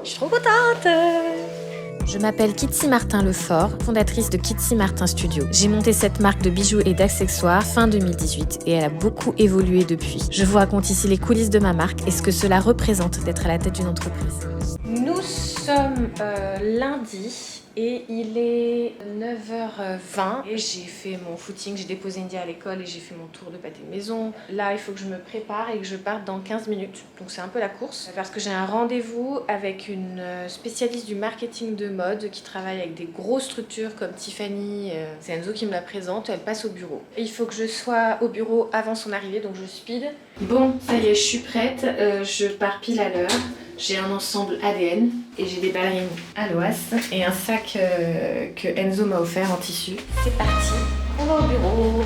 Je suis trop contente. Je m'appelle Kitty Martin-Lefort, fondatrice de Kitty Martin Studio. J'ai monté cette marque de bijoux et d'accessoires fin 2018 et elle a beaucoup évolué depuis. Je vous raconte ici les coulisses de ma marque et ce que cela représente d'être à la tête d'une entreprise. Nous sommes lundi et il est 9h20 et j'ai fait mon footing, j'ai déposé India à l'école et j'ai fait mon tour de pâté de maison. Là, il faut que je me prépare et que je parte dans 15 minutes. Donc c'est un peu la course parce que j'ai un rendez-vous avec une spécialiste du marketing de mode qui travaille avec des grosses structures comme Tiffany. C'est Enzo qui me la présente, elle passe au bureau. Et il faut que je sois au bureau avant son arrivée, donc je speed. Bon, ça y est, je suis prête, je pars pile à l'heure. J'ai un ensemble ADN et j'ai des ballerines à l'Oise et un sac que Enzo m'a offert en tissu. C'est parti, on va au bureau.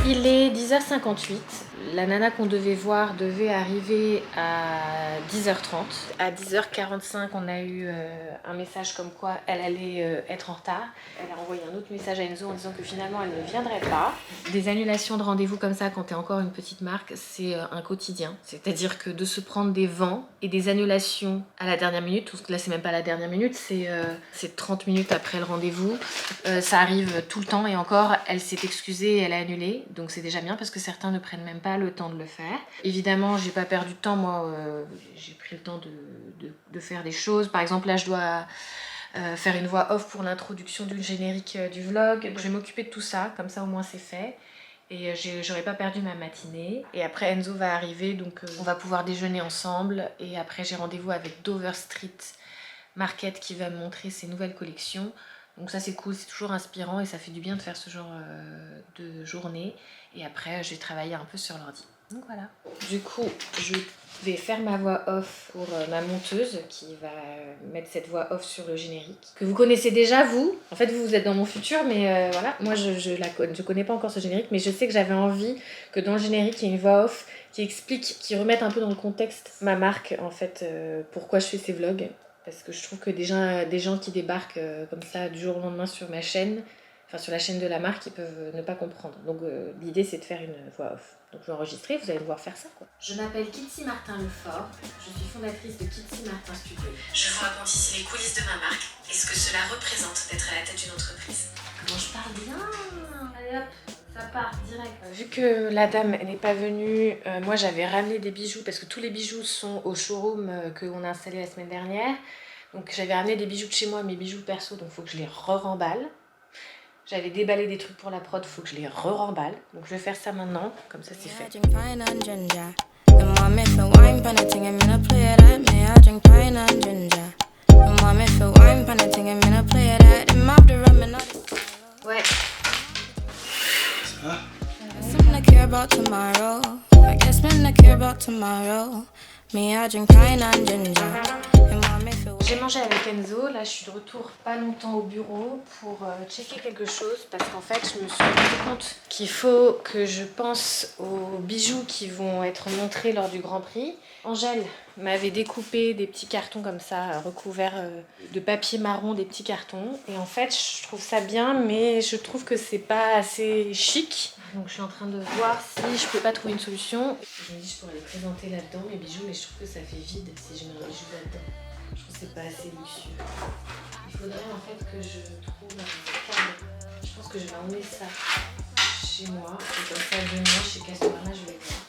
Il est 10h58. La nana qu'on devait voir devait arriver à 10h30. À 10h45, on a eu un message comme quoi elle allait être en retard. Elle a envoyé un autre message à Enzo en disant que finalement elle ne viendrait pas. Des annulations de rendez-vous comme ça quand t'es encore une petite marque, c'est un quotidien. C'est-à-dire que de se prendre des vents et des annulations à la dernière minute, là c'est même pas la dernière minute, c'est 30 minutes après le rendez-vous. Ça arrive tout le temps et encore, elle s'est excusée et elle a annulé. Donc c'est déjà bien parce que certains ne prennent même pas le temps de le faire. Évidemment, j'ai pas perdu de temps, moi j'ai pris le temps de faire des choses. Par exemple, là je dois faire une voix off pour l'introduction du générique du vlog. Donc, je vais m'occuper de tout ça, comme ça au moins c'est fait. Et j'aurais pas perdu ma matinée. Et après Enzo va arriver, donc on va pouvoir déjeuner ensemble. Et après j'ai rendez-vous avec Dover Street Market qui va me montrer ses nouvelles collections. Donc ça c'est cool, c'est toujours inspirant et ça fait du bien de faire ce genre de journée. Et après je vais travailler un peu sur l'ordi. Donc voilà. Du coup, je vais faire ma voix off pour ma monteuse qui va mettre cette voix off sur le générique. Que vous connaissez déjà vous. En fait vous êtes dans mon futur mais voilà. Moi je connais pas encore ce générique mais je sais que j'avais envie que dans le générique il y ait une voix off qui explique, qui remette un peu dans le contexte ma marque en fait, pourquoi je fais ces vlogs. Parce que je trouve que des gens qui débarquent comme ça du jour au lendemain sur ma chaîne, enfin sur la chaîne de la marque, ils peuvent ne pas comprendre. Donc l'idée c'est de faire une voix off. Donc je vais enregistrer, vous allez me voir faire ça quoi. Je m'appelle Kitty Martin-Lefort, je suis fondatrice de Kitty Martin Studio. Je vous raconte ici les coulisses de ma marque et ce que cela représente d'être à la tête d'une entreprise. Comment je parle bien. Allez hop, ça part direct. Vu que la dame n'est pas venue, moi j'avais ramené des bijoux parce que tous les bijoux sont au showroom qu'on a installé la semaine dernière. Donc j'avais ramené des bijoux de chez moi, mes bijoux perso, donc il faut que je les re-remballe. J'avais déballé des trucs pour la prod, il faut que je les re-remballe. Donc je vais faire ça maintenant, comme ça c'est fait. Ouais. J'ai mangé avec Enzo, là je suis de retour pas longtemps au bureau pour checker quelque chose parce qu'en fait je me suis rendu compte qu'il faut que je pense aux bijoux qui vont être montrés lors du Grand Prix. Angèle m'avait découpé des petits cartons comme ça, recouverts de papier marron, des petits cartons. Et en fait je trouve ça bien mais je trouve que c'est pas assez chic. Donc je suis en train de voir si je peux pas trouver une solution. Je me dis je pourrais les présenter là-dedans mes bijoux mais je trouve que ça fait vide si je mets un bijou là-dedans. Je trouve que c'est pas assez luxueux. Il faudrait en fait que je trouve un cadre. Je pense que je vais emmener ça chez moi. Et comme ça demain chez Castorama je vais voir.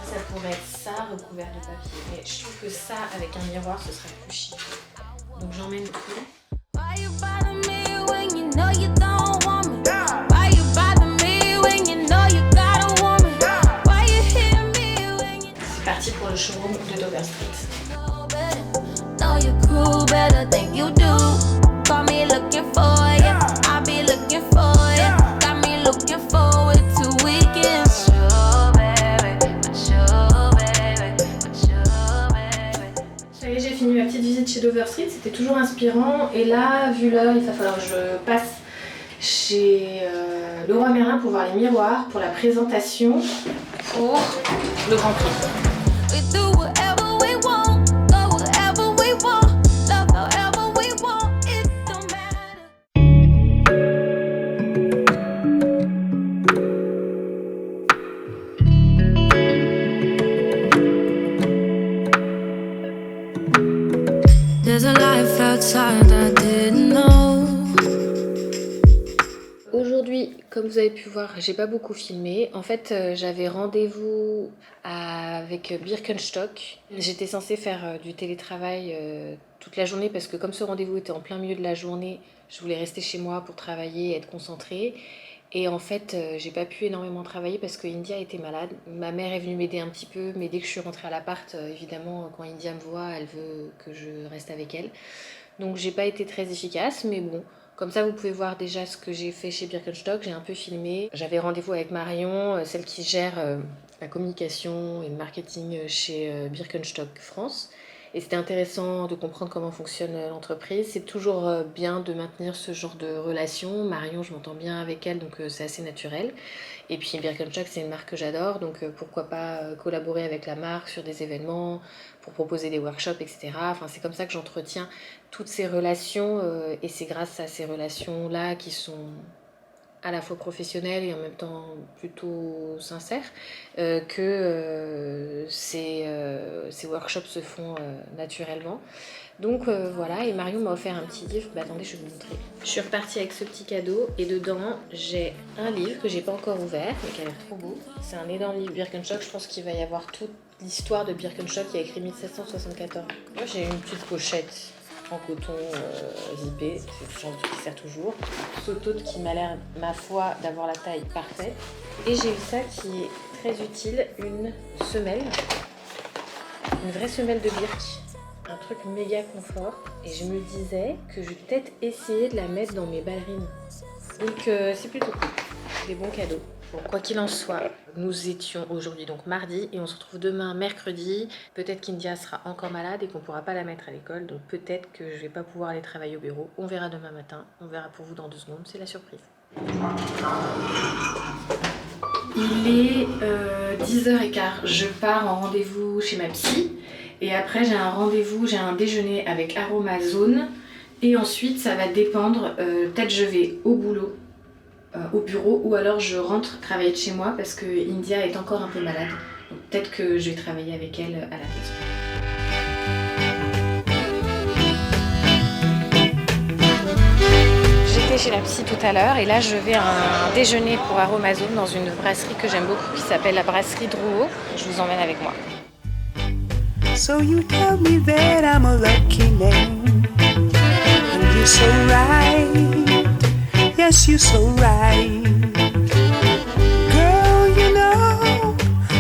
Ça pourrait être ça recouvert de papier. Mais je trouve que ça avec un miroir ce serait plus chic. Donc j'emmène tout. C'est parti pour le showroom de Dover Street. Ça y est, j'ai fini ma petite visite chez Dover Street, c'était toujours inspirant. Et là, vu l'heure, il va falloir que je passe chez Leroy Merlin pour voir les miroirs pour la présentation pour le Grand Prix. C'est comme vous avez pu voir, j'ai pas beaucoup filmé. En fait, j'avais rendez-vous avec Birkenstock. J'étais censée faire du télétravail toute la journée parce que comme ce rendez-vous était en plein milieu de la journée, je voulais rester chez moi pour travailler et être concentrée. Et en fait, j'ai pas pu énormément travailler parce que India était malade. Ma mère est venue m'aider un petit peu, mais dès que je suis rentrée à l'appart, évidemment, quand India me voit, elle veut que je reste avec elle. Donc j'ai pas été très efficace, mais bon. Comme ça, vous pouvez voir déjà ce que j'ai fait chez Birkenstock. J'ai un peu filmé. J'avais rendez-vous avec Marion, celle qui gère la communication et le marketing chez Birkenstock France. Et c'était intéressant de comprendre comment fonctionne l'entreprise. C'est toujours bien de maintenir ce genre de relation. Marion, je m'entends bien avec elle, donc c'est assez naturel. Et puis Birkenstock, c'est une marque que j'adore, donc pourquoi pas collaborer avec la marque sur des événements, pour proposer des workshops, etc. Enfin, c'est comme ça que j'entretiens toutes ces relations, et c'est grâce à ces relations-là qui sont à la fois professionnelles et en même temps plutôt sincères, que ces workshops se font naturellement. Donc voilà, et Marion m'a offert un petit livre. Bah attendez, je vais vous montrer. Je suis repartie avec ce petit cadeau et dedans j'ai un livre que j'ai pas encore ouvert mais qui a l'air trop beau. C'est un énorme livre Birkenstock. Je pense qu'il va y avoir toute l'histoire de Birkenstock qui a écrit 1774. Moi j'ai une petite pochette en coton zippé, c'est ce genre de truc qui sert toujours. Sautote qui m'a l'air, ma foi, d'avoir la taille parfaite. Et j'ai eu ça qui est très utile, une semelle, une vraie semelle de Birk. Un truc méga confort, et je me disais que je vais peut-être essayer de la mettre dans mes ballerines. Donc c'est plutôt cool, des bons cadeaux. Bon, quoi qu'il en soit, nous étions aujourd'hui donc mardi et on se retrouve demain mercredi. Peut-être qu'India sera encore malade et qu'on ne pourra pas la mettre à l'école, donc peut-être que je ne vais pas pouvoir aller travailler au bureau. On verra demain matin, on verra pour vous dans 2 secondes, c'est la surprise. Il est 10h15, je pars en rendez-vous chez ma psy. Et après j'ai un rendez-vous, j'ai un déjeuner avec Aromazone. Et ensuite ça va dépendre, peut-être je vais au boulot, au bureau, ou alors je rentre travailler de chez moi parce que India est encore un peu malade. Donc peut-être que je vais travailler avec elle à la maison. J'étais chez la psy tout à l'heure et là je vais à un déjeuner pour Aromazone dans une brasserie que j'aime beaucoup qui s'appelle la brasserie Drouot. Je vous emmène avec moi. So you tell me that I'm a lucky man, and you're so right, yes you're so right. Girl, you know,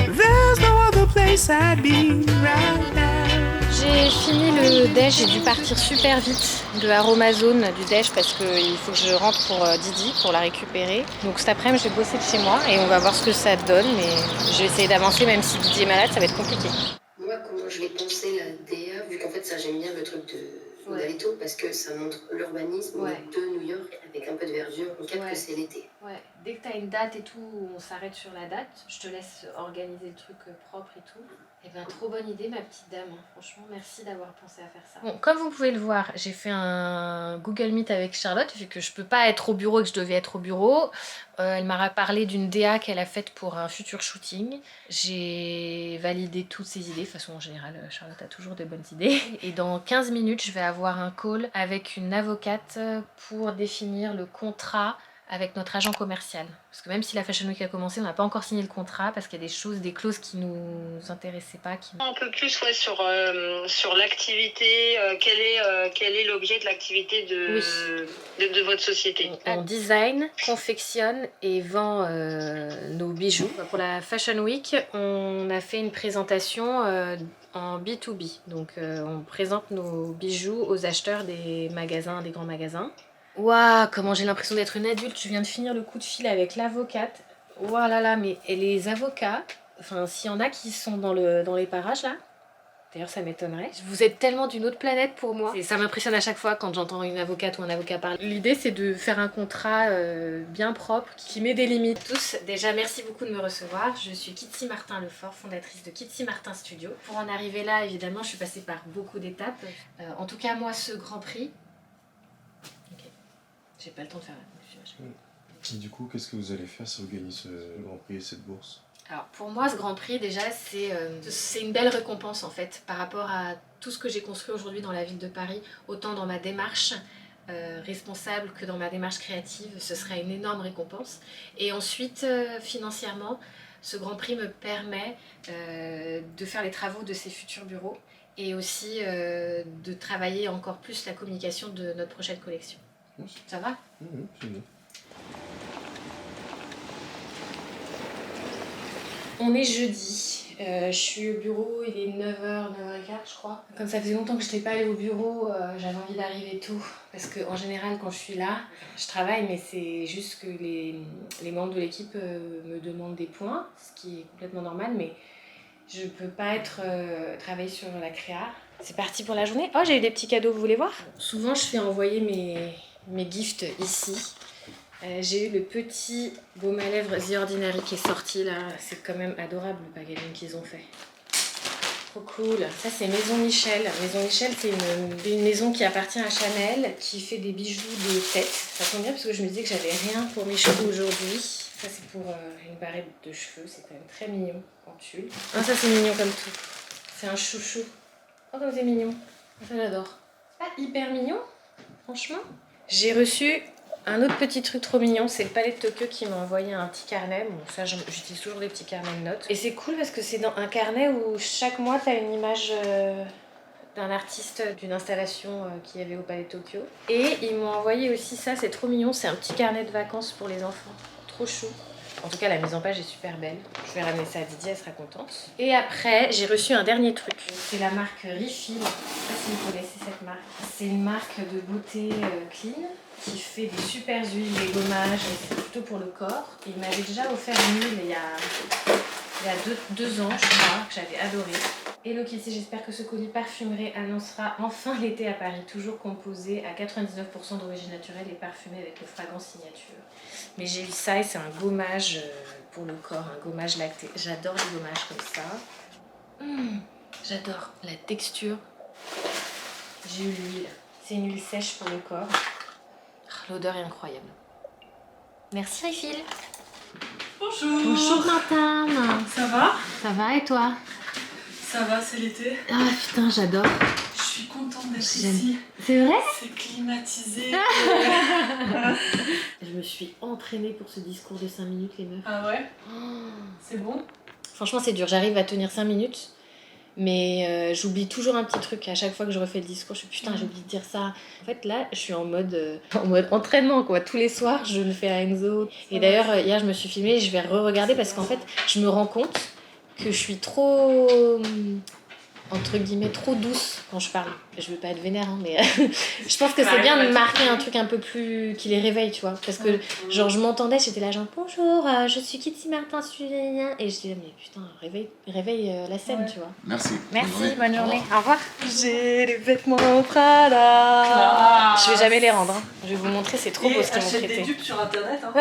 there's no other place I'd be right now. J'ai fini le déj, j'ai dû partir super vite de Aromazone du déj parce qu'il faut que je rentre pour Didi pour la récupérer. Donc cet après-midi je vais bosser de chez moi et on va voir ce que ça donne, mais je vais essayer d'avancer même si Didi est malade, ça va être compliqué. Moi, comment je l'ai pensé la DA, vu qu'en fait ça j'aime bien le truc de Dalito parce que ça montre l'urbanisme de New York avec un peu de verdure, on capte que c'est l'été. Ouais, dès que tu as une date et tout, on s'arrête sur la date, je te laisse organiser le truc propre et tout. Eh bien, trop bonne idée, ma petite dame. Franchement, merci d'avoir pensé à faire ça. Bon, comme vous pouvez le voir, j'ai fait un Google Meet avec Charlotte, vu que je peux pas être au bureau et que je devais être au bureau. Elle m'a parlé d'une DA qu'elle a faite pour un futur shooting. J'ai validé toutes ses idées. De toute façon, en général, Charlotte a toujours des bonnes idées. Et dans 15 minutes, je vais avoir un call avec une avocate pour définir le contrat avec notre agent commercial. Parce que même si la Fashion Week a commencé, on n'a pas encore signé le contrat parce qu'il y a des choses, des clauses qui nous intéressaient pas. Un peu plus sur l'activité, quel est l'objet de l'activité de votre société? On design, confectionne et vend nos bijoux. Pour la Fashion Week, on a fait une présentation en B2B. Donc on présente nos bijoux aux acheteurs des magasins, des grands magasins. Waouh, comment j'ai l'impression d'être une adulte. Je viens de finir le coup de fil avec l'avocate. Waouh là là, mais et les avocats, enfin s'il y en a qui sont dans les parages là, d'ailleurs ça m'étonnerait. Vous êtes tellement d'une autre planète pour moi. Et ça m'impressionne à chaque fois quand j'entends une avocate ou un avocat parler. L'idée c'est de faire un contrat bien propre, qui met des limites. Tous, déjà merci beaucoup de me recevoir. Je suis Kitty Martin-Lefort, fondatrice de Kitty Martin Studio. Pour en arriver là, évidemment, je suis passée par beaucoup d'étapes. En tout cas, moi, ce Grand Prix... J'ai pas le temps de faire la Et du coup, qu'est-ce que vous allez faire si vous gagnez ce Grand Prix et cette bourse? Alors pour moi, ce Grand Prix, déjà, c'est une belle récompense en fait par rapport à tout ce que j'ai construit aujourd'hui dans la ville de Paris, autant dans ma démarche responsable que dans ma démarche créative, ce serait une énorme récompense. Et ensuite, financièrement, ce Grand Prix me permet de faire les travaux de ces futurs bureaux et aussi de travailler encore plus la communication de notre prochaine collection. Ça va ? C'est bien. On est jeudi. Je suis au bureau, il est 9h, 9h15 je crois. Comme ça faisait longtemps que je n'étais pas allée au bureau, j'avais envie d'arriver tôt. Parce qu'en général quand je suis là, je travaille mais c'est juste que les membres de l'équipe me demandent des points, ce qui est complètement normal, mais je peux pas travailler sur la créa. C'est parti pour la journée. Oh, j'ai eu des petits cadeaux, vous voulez voir ? Souvent je fais envoyer mes gifts ici. J'ai eu le petit baume à lèvres The Ordinary qui est sorti là. C'est quand même adorable le packaging qu'ils ont fait. Trop cool. Ça c'est Maison Michel. Maison Michel c'est une maison qui appartient à Chanel qui fait des bijoux de tête. Ça tombe bien parce que je me disais que j'avais rien pour mes cheveux aujourd'hui. Ça c'est pour une barrette de cheveux. C'est quand même très mignon en tulle. Ah ça c'est mignon comme tout. C'est un chouchou. Oh comme c'est mignon. Ça j'adore. C'est pas hyper mignon franchement. J'ai reçu un autre petit truc trop mignon, c'est le Palais de Tokyo qui m'a envoyé un petit carnet. Bon, ça, j'utilise toujours des petits carnets de notes. Et c'est cool parce que c'est dans un carnet où chaque mois, t'as une image d'un artiste d'une installation qu'il y avait au Palais de Tokyo. Et ils m'ont envoyé aussi ça, c'est trop mignon. C'est un petit carnet de vacances pour les enfants. Trop chou. En tout cas, la mise en page est super belle. Je vais ramener ça à Didier, elle sera contente. Et après, j'ai reçu un dernier truc. C'est la marque Refill. Je sais pas si vous connaissez cette marque. C'est une marque de beauté clean qui fait des super huiles, des gommages, c'est plutôt pour le corps. Il m'avait déjà offert une huile il y a deux ans, je crois, que j'avais adoré. Hello Kitty, j'espère que ce colis parfumerie annoncera enfin l'été à Paris, toujours composé à 99% d'origine naturelle et parfumé avec le fragrance signature. Mais j'ai eu ça et c'est un gommage pour le corps, un gommage lacté. J'adore les gommages comme ça. J'adore la texture. J'ai eu l'huile. C'est une huile sèche pour le corps. L'odeur est incroyable. Merci Refill. Bonjour. Bonjour madame. Ça va? Ça va et toi? Ça va, c'est l'été. Ah putain, j'adore. Je suis contente d'être ici. C'est vrai? C'est climatisé. Je me suis entraînée pour ce discours de 5 minutes les meufs. Ah ouais? C'est bon? Franchement c'est dur, j'arrive à tenir 5 minutes. Mais j'oublie toujours un petit truc à chaque fois que je refais le discours. Je suis putain, j'ai oublié de dire ça. En fait, là, je suis en mode entraînement, quoi. Tous les soirs, je le fais à Enzo. Et d'ailleurs, hier, je me suis filmée et je vais re-regarder parce qu'en fait, je me rends compte que je suis trop, entre guillemets, trop douce quand je parle. Je veux pas être vénère, hein, mais je pense que c'est bien de marquer un truc un peu plus qui les réveille, tu vois. Parce que, genre, je m'entendais, j'étais là, genre, bonjour, je suis Kitty Martin, et je disais, mais putain, réveille la scène, tu vois. Merci. Merci, bonne journée. Au revoir. J'ai les vêtements Prada. Je vais jamais les rendre. Hein. Je vais vous montrer, c'est trop beau ce qu'ils m'ont achète prêté. des dupes sur internet. Hein.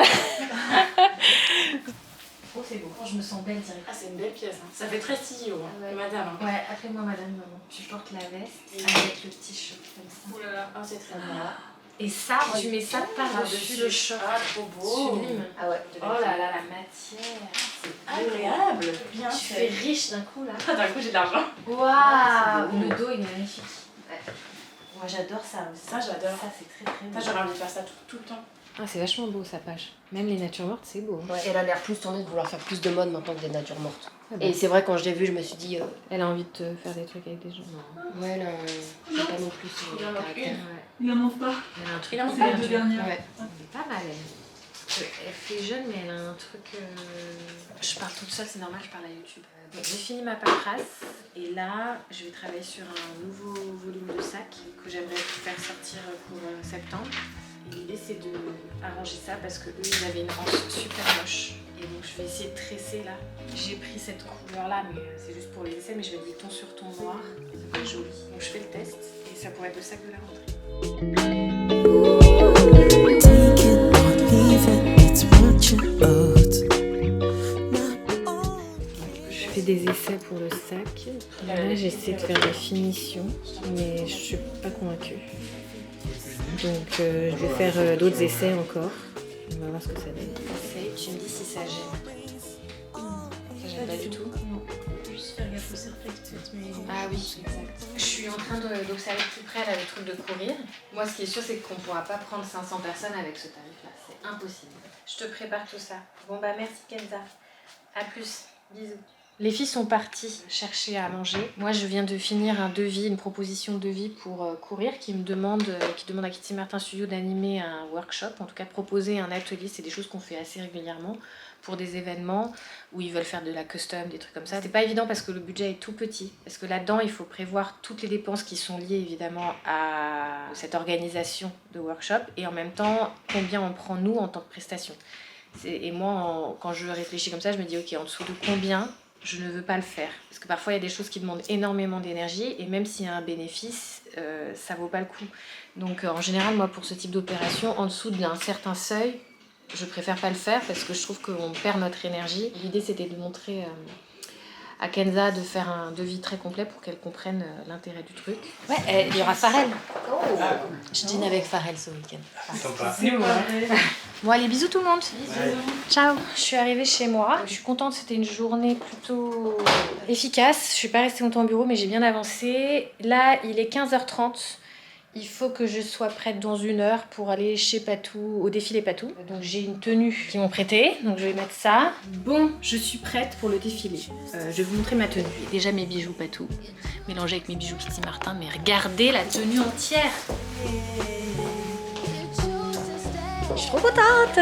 Oh, c'est beau. Je me sens belle direct. Ah, c'est une belle pièce. Hein. Ça fait très CEO, hein. Ouais. Madame. Hein. Ouais, appelez-moi madame maman. Tu portes la veste avec le petit short comme ça. Oh là là, c'est très bien. Voilà. Et ça, tu mets ça par-dessus le short. Ah, trop beau. Sublime. Ah ouais. Oh là là, la matière. C'est Agréable. Bien Tu fais riche d'un coup là. Ah, d'un coup, j'ai de l'argent. Waouh, le dos est magnifique. Ouais. Moi j'adore ça aussi. Ça, j'adore. Ça c'est très très beau. Ça, j'aurais envie de faire ça tout le temps. Ah, c'est vachement beau sa page. Même les natures mortes, c'est beau. Hein. Ouais, elle a l'air plus tournée de vouloir faire plus de mode maintenant que des natures mortes. Ah bah. Et c'est vrai, quand je l'ai vue, je me suis dit. Elle a envie de te faire des trucs avec des gens. Non. Ouais, là, c'est pas non plus son Il en manque caractère. Ouais. Il en manque pas. Elle a un truc. Il en manque hyper les deux dur. dernières. Ouais. Elle est pas mal elle. Elle fait jeune mais elle a un truc... Je parle toute seule, c'est normal, je parle à YouTube. Donc, j'ai fini ma paperasse et là je vais travailler sur un nouveau volume de sac que j'aimerais faire sortir pour septembre. Et l'idée c'est de arranger ça parce que eux ils avaient une hanche super moche. Et donc je vais essayer de tresser là. J'ai pris cette couleur là mais c'est juste pour les essais, mais je vais mettre du ton sur ton noir. Ça va être joli. Donc je fais le test et ça pourrait être le sac de la rentrée. Je fais des essais pour le sac. Là, j'essaie de faire des finitions, mais je suis pas convaincue. Donc, je vais faire d'autres essais encore. On va voir ce que ça donne. Tu me dis si ça gêne. Ça gêne pas du tout. Non. juste faire gaffe aux cirflex peut-être, mais... Ah oui, exact. Je suis en train d'observer de plus près là, le truc de courir. Moi, ce qui est sûr, c'est qu'on ne pourra pas prendre 500 personnes avec ce tarif-là. C'est impossible. Je te prépare tout ça. Bon bah merci Kenza. À plus. Bisous. Les filles sont parties chercher à manger. Moi, je viens de finir un devis, une proposition de devis pour courir qui demande à Kitty Martin Studio d'animer un workshop, en tout cas de proposer un atelier. C'est des choses qu'on fait assez régulièrement pour des événements où ils veulent faire de la custom, des trucs comme ça. C'est pas évident parce que le budget est tout petit. Parce que là-dedans, il faut prévoir toutes les dépenses qui sont liées évidemment à cette organisation de workshop et en même temps, combien on prend nous en tant que prestation. Et moi, quand je réfléchis comme ça, je me dis ok, en dessous de combien je ne veux pas le faire. Parce que parfois, il y a des choses qui demandent énormément d'énergie et même s'il y a un bénéfice, ça vaut pas le coup. Donc en général, moi, pour ce type d'opération, en dessous d'un certain seuil, je préfère pas le faire parce que je trouve qu'on perd notre énergie. L'idée, c'était de montrer à Kenza de faire un devis très complet pour qu'elle comprenne l'intérêt du truc. Ouais, il y aura Pharrell. Je dîne avec Pharrell ce week-end. Sympa. C'est moi. Bon, allez, bisous tout le monde. Ciao. Je suis arrivée chez moi. Je suis contente, c'était une journée plutôt efficace. Je suis pas restée longtemps au bureau, mais j'ai bien avancé. Là, il est 15h30. Il faut que je sois prête dans 1 heure pour aller chez Patou, au défilé Patou. Donc j'ai une tenue qu'ils m'ont prêtée, donc je vais mettre ça. Bon, je suis prête pour le défilé. Je vais vous montrer ma tenue. Déjà mes bijoux Patou, mélangés avec mes bijoux Kitty Martin, mais regardez la tenue entière. Je suis trop contente.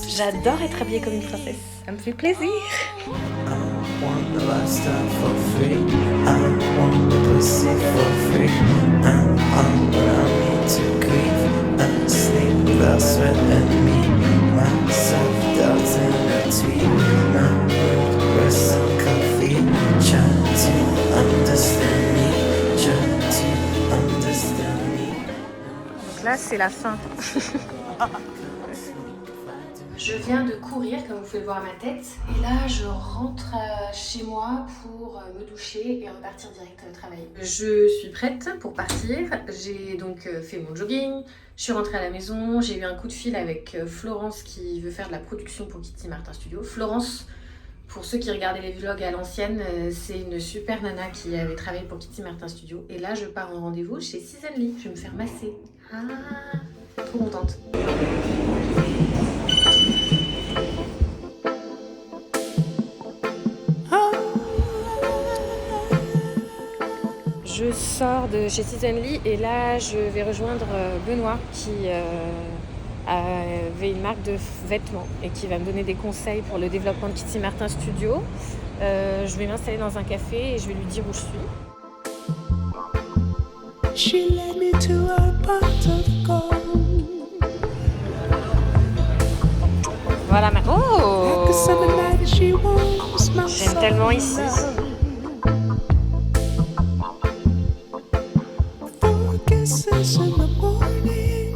J'adore être habillée comme une princesse. Ça me fait plaisir. Want the lifestyle for free. I want the pussy for free. I'm allow me to grieve and sleep without sweat and me. Myself doubts in between. I'm rest and coffee. Try to understand me. Try to understand me. Donc là, c'est la fin. Je viens de courir, comme vous pouvez le voir à ma tête, et là je rentre chez moi pour me doucher et repartir direct travailler. Je suis prête pour partir, j'ai donc fait mon jogging, je suis rentrée à la maison, j'ai eu un coup de fil avec Florence qui veut faire de la production pour Kitty Martin Studio. Florence, pour ceux qui regardaient les vlogs à l'ancienne, c'est une super nana qui avait travaillé pour Kitty Martin Studio. Et là je pars en rendez-vous chez Season Lee, je vais me faire masser. Ah, trop contente. Je sors de chez Season Lee et là je vais rejoindre Benoît qui avait une marque de vêtements et qui va me donner des conseils pour le développement de Kitty Martin Studio. Je vais m'installer dans un café et je vais lui dire où je suis. She led me to a pot of gold. Voilà ma... Oh, Like a summer night, she warms my j'aime tellement ici. Four kisses in the morning.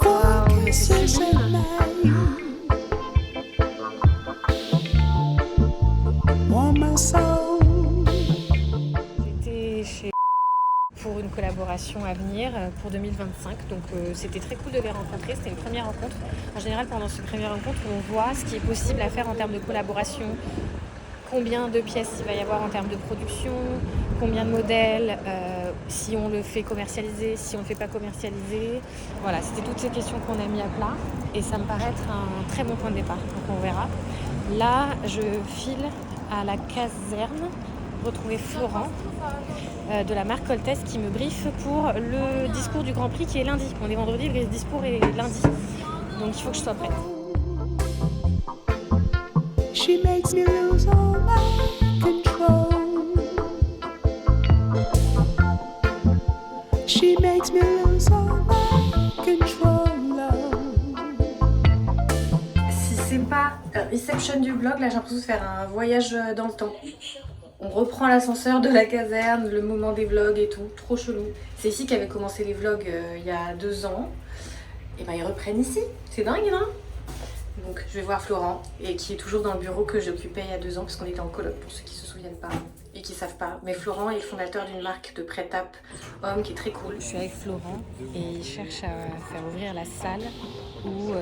Four kisses at night. Warm my soul. J'étais chez pour une collaboration à venir pour 2025, donc c'était très cool de les rencontrer, c'était une première rencontre. En général, pendant cette première rencontre, on voit ce qui est possible à faire en termes de collaboration, combien de pièces il va y avoir en termes de production, combien de modèles, si on le fait commercialiser, si on ne le fait pas commercialiser. Voilà, c'était toutes ces questions qu'on a mis à plat et ça me paraît être un très bon point de départ, donc on verra. Là, je file à la caserne retrouver Florent de la marque Coltès qui me briefe pour le discours du Grand Prix qui est lundi. On est vendredi, le discours est lundi. Donc il faut que je sois prête. She makes me lose all my control. She makes me lose all my control. Si c'est pas Reception du vlog, là j'ai l'impression de faire un voyage dans le temps. On reprend l'ascenseur de la caserne, le moment des vlogs et tout, trop chelou. C'est ici qu'avaient commencé les vlogs il y a 2 ans. Et ben ils reprennent ici, c'est dingue non? Donc je vais voir Florent, et qui est toujours dans le bureau que j'occupais il y a 2 ans, parce qu'on était en coloc pour ceux qui se souviennent pas. et qui savent pas. Mais Florent est le fondateur d'une marque de prêt-à homme qui est très cool. Je suis avec Florent et il cherche à faire ouvrir la salle où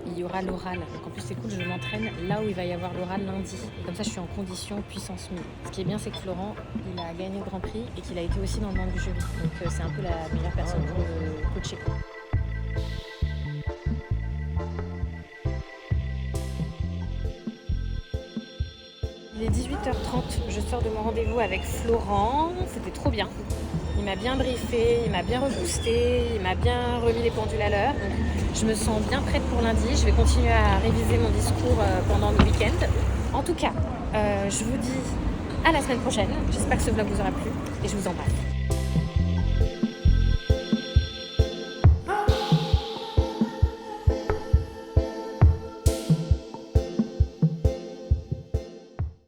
il y aura l'oral. Donc en plus c'est cool, je m'entraîne là où il va y avoir l'oral lundi. Et comme ça je suis en condition puissance 1000. Ce qui est bien c'est que Florent, il a gagné le Grand Prix et qu'il a été aussi dans le membre du jury. Donc c'est un peu la meilleure personne pour le coacher. Il est 18h30, je sors de mon rendez-vous avec Florent, c'était trop bien. Il m'a bien briefé, il m'a bien reboosté, il m'a bien remis les pendules à l'heure. Donc je me sens bien prête pour lundi, je vais continuer à réviser mon discours pendant le week-end. En tout cas, je vous dis à la semaine prochaine, j'espère que ce vlog vous aura plu et je vous embrasse.